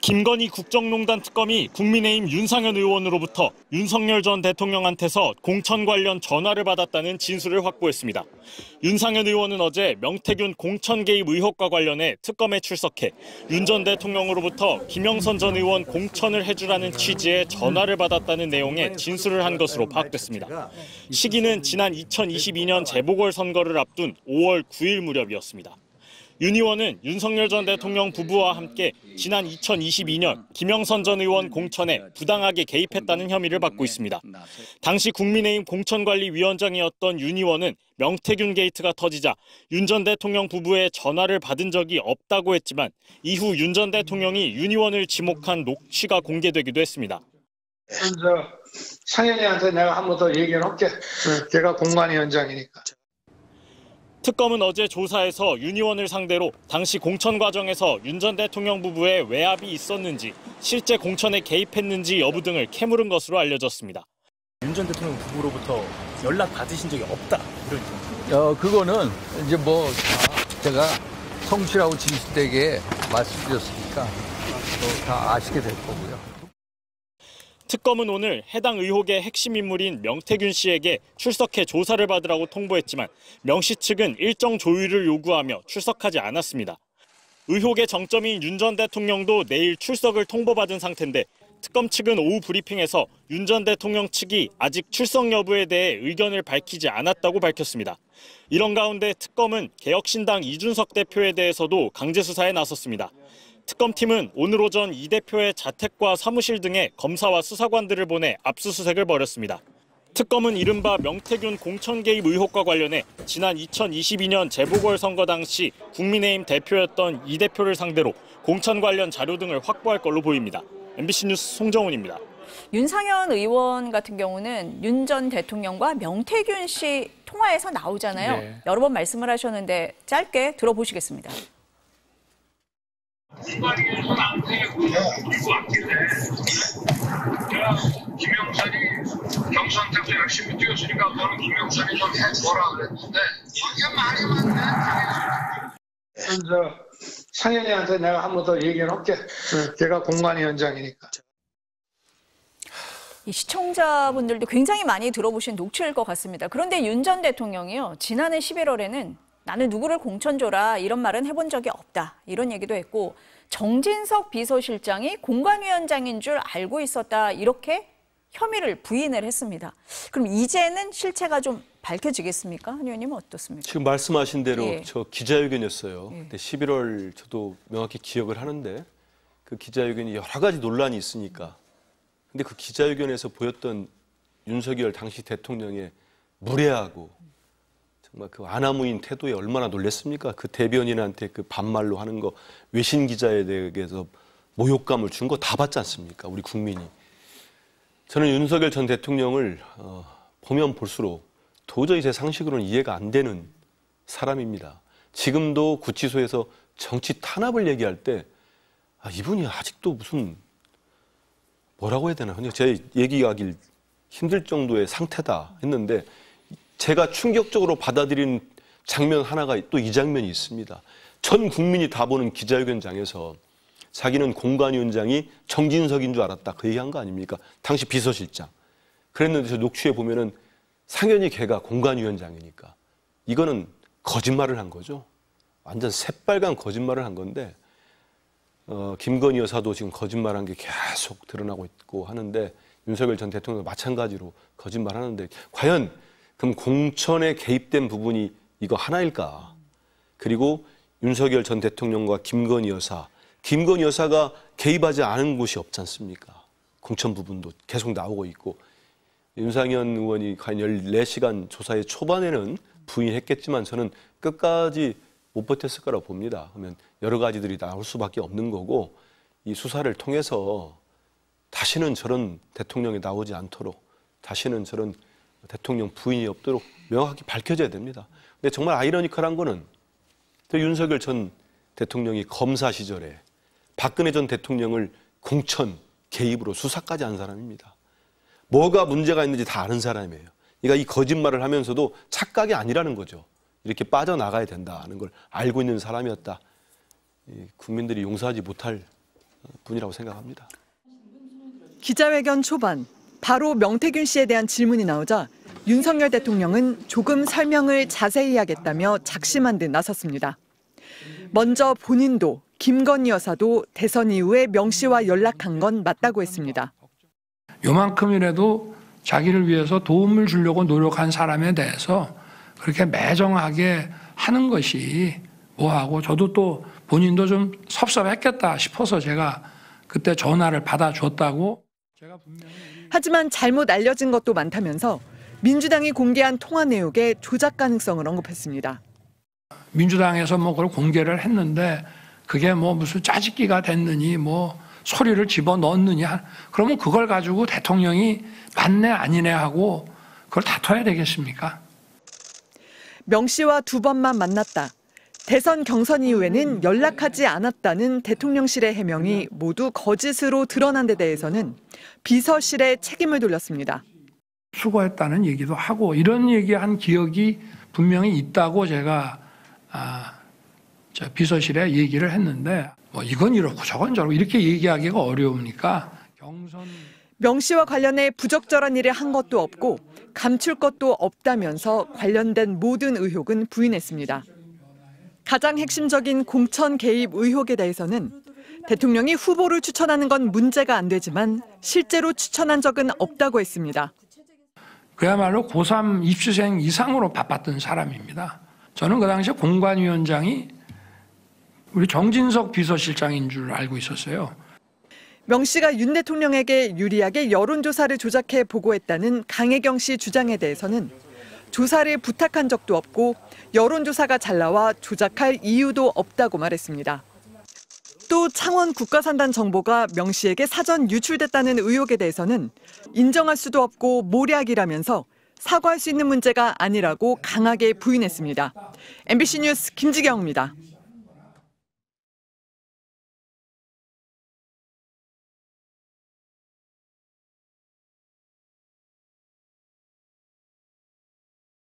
김건희 국정농단 특검이 국민의힘 윤상현 의원으로부터 윤석열 전 대통령한테서 공천 관련 전화를 받았다는 진술을 확보했습니다. 윤상현 의원은 어제 명태균 공천 개입 의혹과 관련해 특검에 출석해 윤 전 대통령으로부터 김영선 전 의원 공천을 해주라는 취지의 전화를 받았다는 내용의 진술을 한 것으로 파악됐습니다. 시기는 지난 2022년 재보궐선거를 앞둔 5월 9일 무렵이었습니다. 윤 의원은 윤석열 전 대통령 부부와 함께 지난 2022년 김영선 전 의원 공천에 부당하게 개입했다는 혐의를 받고 있습니다. 당시 국민의힘 공천관리위원장이었던 윤 의원은 명태균 게이트가 터지자 윤 전 대통령 부부의 전화를 받은 적이 없다고 했지만 이후 윤 전 대통령이 윤 의원을 지목한 녹취가 공개되기도 했습니다. 상현이한테 내가 한 번 더 얘기를 할게. 걔가 공관위원장이니까. 특검은 어제 조사에서 윤 의원을 상대로 당시 공천 과정에서 윤 전 대통령 부부의 외압이 있었는지, 실제 공천에 개입했는지 여부 등을 캐물은 것으로 알려졌습니다. 윤 전 대통령 부부로부터 연락 받으신 적이 없다, 이런 그거는 이제 뭐 제가 성실하고 진실되게 말씀드렸으니까 다 아시게 될 거고요. 특검은 오늘 해당 의혹의 핵심 인물인 명태균 씨에게 출석해 조사를 받으라고 통보했지만 명 씨 측은 일정 조율을 요구하며 출석하지 않았습니다. 의혹의 정점인 윤 전 대통령도 내일 출석을 통보받은 상태인데 특검 측은 오후 브리핑에서 윤 전 대통령 측이 아직 출석 여부에 대해 의견을 밝히지 않았다고 밝혔습니다. 이런 가운데 특검은 개혁신당 이준석 대표에 대해서도 강제 수사에 나섰습니다. 특검팀은 오늘 오전 이 대표의 자택과 사무실 등에 검사와 수사관들을 보내 압수수색을 벌였습니다. 특검은 이른바 명태균 공천 개입 의혹과 관련해 지난 2022년 재보궐선거 당시 국민의힘 대표였던 이 대표를 상대로 공천 관련 자료 등을 확보할 걸로 보입니다. MBC 뉴스 송정훈입니다. 윤상현 의원 같은 경우는 윤 전 대통령과 명태균 씨 통화에서 나오잖아요. 네. 여러 번 말씀을 하셨는데 짧게 들어보시겠습니다. 김영선이 경선때도 열심히 뛰었으니까 너는 김영선이 좀 해줘라 그랬는데 이게 말이 많네. 상현이한테 내가 한 번 더 얘기를 할게. 걔가 공관위원장이니까. 이 시청자분들도 굉장히 많이 들어보신 녹취일 것 같습니다. 그런데 윤 전 대통령이요, 지난해 11월에는 나는 누구를 공천 줘라 이런 말은 해본 적이 없다 이런 얘기도 했고, 정진석 비서실장이 공관위원장인 줄 알고 있었다 이렇게 혐의를 부인을 했습니다. 그럼 이제는 실체가 좀 밝혀지겠습니까? 한 의원님은 어떻습니까? 지금 말씀하신 대로 예. 저 기자회견이었어요. 예. 근데 11월 저도 명확히 기억을 하는데 그 기자회견이 여러 가지 논란이 있으니까, 근데 그 기자회견에서 보였던 윤석열 당시 대통령의 무례하고 정말 그 아나무인 태도에 얼마나 놀랬습니까? 그 대변인한테 그 반말로 하는 거, 외신 기자에 대해서 모욕감을 준 거 다 봤지 않습니까? 우리 국민이. 저는 윤석열 전 대통령을 보면 볼수록 도저히 제 상식으로는 이해가 안 되는 사람입니다. 지금도 구치소에서 정치 탄압을 얘기할 때 이분이 아직도 무슨 뭐라고 해야 되나, 제 얘기하기 힘들 정도의 상태다 했는데 제가 충격적으로 받아들인 장면 하나가 또 이 장면이 있습니다. 전 국민이 다 보는 기자회견장에서 자기는 공관위원장이 정진석인 줄 알았다 그 얘기한 거 아닙니까? 당시 비서실장. 그랬는데 저 녹취에 보면은 상현이 걔가 공관위원장이니까 이거는 거짓말을 한 거죠. 완전 새빨간 거짓말을 한 건데 김건희 여사도 지금 거짓말한 게 계속 드러나고 있고 하는데 윤석열 전 대통령도 마찬가지로 거짓말하는데 과연 그럼 공천에 개입된 부분이 이거 하나일까? 그리고 윤석열 전 대통령과 김건희 여사가 개입하지 않은 곳이 없지 않습니까? 공천 부분도 계속 나오고 있고 윤상현 의원이 과연 14시간 조사의 초반에는 부인했겠지만 저는 끝까지 못 버텼을 거라고 봅니다. 그러면 여러 가지들이 나올 수밖에 없는 거고 이 수사를 통해서 다시는 저런 대통령이 나오지 않도록, 다시는 저런 대통령 부인이 없도록 명확히 밝혀져야 됩니다. 근데 정말 아이러니컬한 거는 윤석열 전 대통령이 검사 시절에 박근혜 전 대통령을 공천 개입으로 수사까지 한 사람입니다. 뭐가 문제가 있는지 다 아는 사람이에요. 그러니까 이 거짓말을 하면서도 착각이 아니라는 거죠. 이렇게 빠져나가야 된다는 걸 알고 있는 사람이었다. 국민들이 용서하지 못할 분이라고 생각합니다. 기자회견 초반 바로 명태균 씨에 대한 질문이 나오자 윤석열 대통령은 조금 설명을 자세히 하겠다며 작심한 듯 나섰습니다. 먼저 본인도 김건희 여사도 대선 이후에 명 씨와 연락한 건 맞다고 했습니다. 요만큼이라도 자기를 위해서 도움을 주려고 노력한 사람에 대해서 그렇게 매정하게 하는 것이 뭐하고, 저도 또 본인도 좀 섭섭했겠다 싶어서 제가 그때 전화를 받아줬다고. 하지만 잘못 알려진 것도 많다면서 민주당이 공개한 통화 내용에 조작 가능성을 언급했습니다. 민주당에서 뭐 그걸 공개를 했는데 그게 뭐 무슨 짜집기가 됐느니 뭐 소리를 집어넣느냐, 그러면 그걸 가지고 대통령이 맞네 아니네 하고 그걸 다퉈야 되겠습니까? 명 씨와 2번만 만났다. 대선 경선 이후에는 연락하지 않았다는 대통령실의 해명이 모두 거짓으로 드러난 데 대해서는 비서실에 책임을 돌렸습니다. 수고했다는 얘기도 하고 이런 얘기한 기억이 분명히 있다고 제가 비서실에 얘기를 했는데, 뭐 이건 이렇고 저건 저렇고 이렇게 얘기하기가 어려우니까 명 씨와 관련해 부적절한 일을 한 것도 없고 감출 것도 없다면서 관련된 모든 의혹은 부인했습니다. 가장 핵심적인 공천 개입 의혹에 대해서는 대통령이 후보를 추천하는 건 문제가 안 되지만 실제로 추천한 적은 없다고 했습니다. 그야말로 고3 입시생 이상으로 바빴던 사람입니다. 저는 그 당시에 공관위원장이 우리 정진석 비서실장인 줄 알고 있었어요. 명 씨가 윤 대통령에게 유리하게 여론조사를 조작해 보고했다는 강혜경 씨 주장에 대해서는 조사를 부탁한 적도 없고 여론조사가 잘 나와 조작할 이유도 없다고 말했습니다. 또 창원 국가산단 정보가 명 씨에게 사전 유출됐다는 의혹에 대해서는 인정할 수도 없고 모략이라면서 사과할 수 있는 문제가 아니라고 강하게 부인했습니다. MBC 뉴스 김지경입니다.